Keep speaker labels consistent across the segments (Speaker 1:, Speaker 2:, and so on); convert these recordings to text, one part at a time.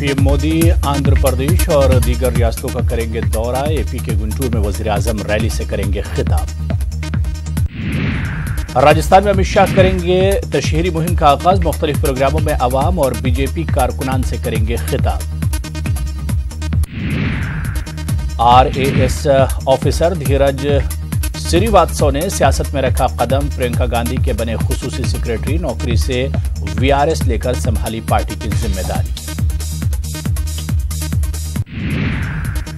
Speaker 1: PM Modi Andhra Pradesh और दीगर रियासतों का करेंगे दौरा। एपी के गुंटूर में वजीर आजम रैली से करेंगे खिताब। राजस्थान में अमित शाह करेंगे तशहीरी मुहिम का आगाज। मुख्तलिफ प्रोग्रामों में अवाम और बीजेपी कारकुनान से करेंगे खिताब। आरएएस ऑफिसर धीरज श्रीवास्तव ने सियासत में रखा कदम। प्रियंका गांधी के बने खुसूसी सेक्रेटरी। नौकरी से वीआरएस लेकर संभाली पार्टी की जिम्मेदारी।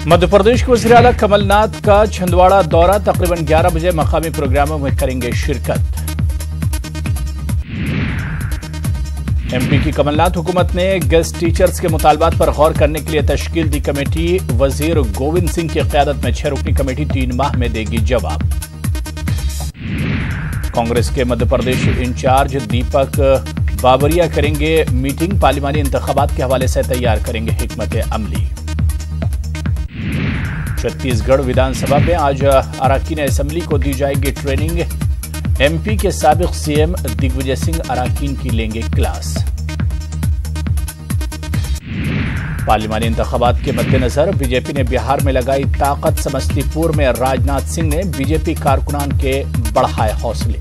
Speaker 1: मध्य प्रदेश के वज़ीर आला कमलनाथ का छिंदवाड़ा दौरा। तकरीबन 11 बजे मकामी प्रोग्रामों में करेंगे शिरकत। एमपी की कमलनाथ हुकूमत ने गेस्ट टीचर्स के मुतालबात पर गौर करने के लिए तश्कील दी कमेटी। वजीर गोविंद सिंह की क़यादत में 6 रुकनी कमेटी 3 माह में देगी जवाब। कांग्रेस के मध्य प्रदेश इंचार्ज दीपक बाबरिया करेंगे मीटिंग। पार्लिमानी इंतखाबात के हवाले से तैयार करेंगे हिकमत अमली। छत्तीसगढ़ विधानसभा में आज अराकीन असेंबली को दी जाएगी ट्रेनिंग। एमपी के साबिक सीएम दिग्विजय सिंह अराकीन की लेंगे क्लास। पार्लिमानी इंतखाबात के मद्देनजर बीजेपी ने बिहार में लगाई ताकत। समस्तीपुर में राजनाथ सिंह ने बीजेपी कारकुनान के बढ़ाए हौसले।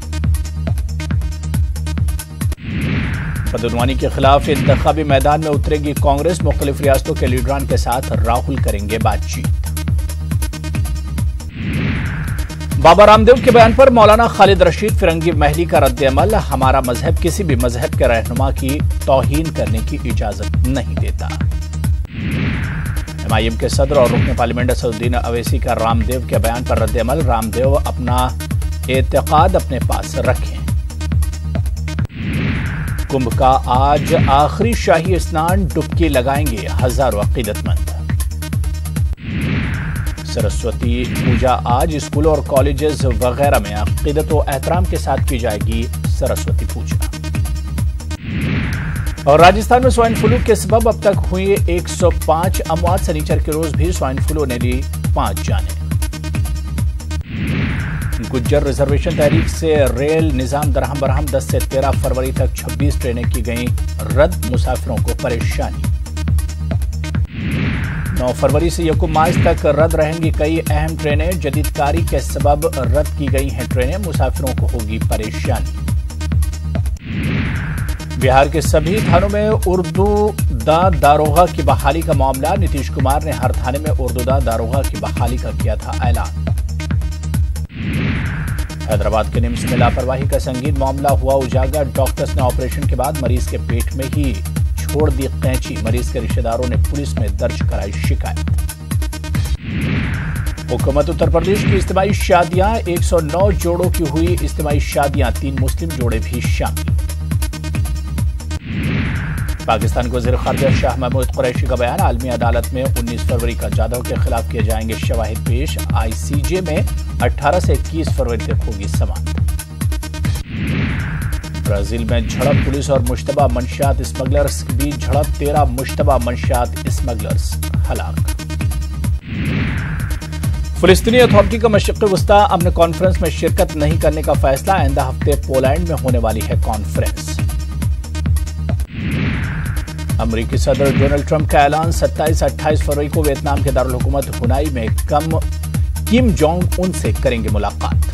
Speaker 1: बदनवानी के खिलाफ इंतखाबी मैदान में उतरेगी कांग्रेस। मुख्तलिफ रियासतों के लीडरान के साथ राहुल करेंगे बातचीत। बाबा रामदेव के बयान पर मौलाना खालिद रशीद फिरंगी महली का रद्द-ए-अमल। हमारा मजहब किसी भी मजहब के रहनुमा की तौहीन करने की इजाजत नहीं देता। एमआईएम के सदर और रुकन पार्लियामेंट असदुद्दीन अवैसी का रामदेव के बयान पर रद्द-ए-अमल। रामदेव अपना एतकाद अपने पास रखें। कुंभ का आज आखिरी शाही स्नान। डुबकी लगाएंगे हजारों अकीदतमंद। सरस्वती पूजा आज स्कूल और कॉलेजेस वगैरह में अकीदत व एहतराम के साथ की जाएगी सरस्वती पूजा। और राजस्थान में स्वाइन फ्लू के सबब अब तक हुई 105 अमवात। सनीचर के रोज भी स्वाइन फ्लू ने ली 5 जानें। गुज्जर रिजर्वेशन तहरीक से रेल निजाम दरहम बरहम। 10 से 13 फरवरी तक 26 ट्रेनें की गईं रद्द। मुसाफिरों को परेशानी। 9 फरवरी से 1 मार्च तक रद्द रहेंगी कई अहम ट्रेनें। जदीदकारी के सबब रद्द की गई हैं ट्रेनें। मुसाफिरों को होगी परेशानी। बिहार के सभी थानों में उर्दू दारोगा की बहाली का मामला। नीतीश कुमार ने हर थाने में उर्दू दारोगा की बहाली का किया था ऐलान। हैदराबाद के निम्स में लापरवाही का संगीन मामला हुआ उजागर। डॉक्टर्स ने ऑपरेशन के बाद मरीज के पेट में ही छोड़ दी कैंची। मरीज के रिश्तेदारों ने पुलिस में दर्ज कराई शिकायत। हुकूमत उत्तर प्रदेश की इज्तिमाई शादियां। 109 जोड़ों की हुई इज्तिमाई शादियां। 3 मुस्लिम जोड़े भी शामिल। पाकिस्तान के वज़ीर ख़ारिजा शाह महमूद कुरैशी का बयान। आलमी अदालत में 19 फरवरी का जाधव के खिलाफ किए जाएंगे शवाहिद पेश। आईसीजे में 18 से 21 फरवरी तक होगी समाअत। ब्राजील में झड़प। पुलिस और मुश्तबा मंशियात स्मगलर्स के बीच झड़प। 13 मुश्तबा मंशियात स्मगलर्स हलाक। फिलिस्तीनी अथॉरिटी का मशरिक़ी वस्ता अमन कॉन्फ्रेंस में शिरकत नहीं करने का फैसला। आइंदा हफ्ते पोलैंड में होने वाली है कॉन्फ्रेंस। अमरीकी सदर डोनाल्ड ट्रंप का ऐलान। 27-28 फरवरी को वियतनाम के दारुल हुकूमत हुनाई में किम जोंग उन से करेंगे मुलाकात।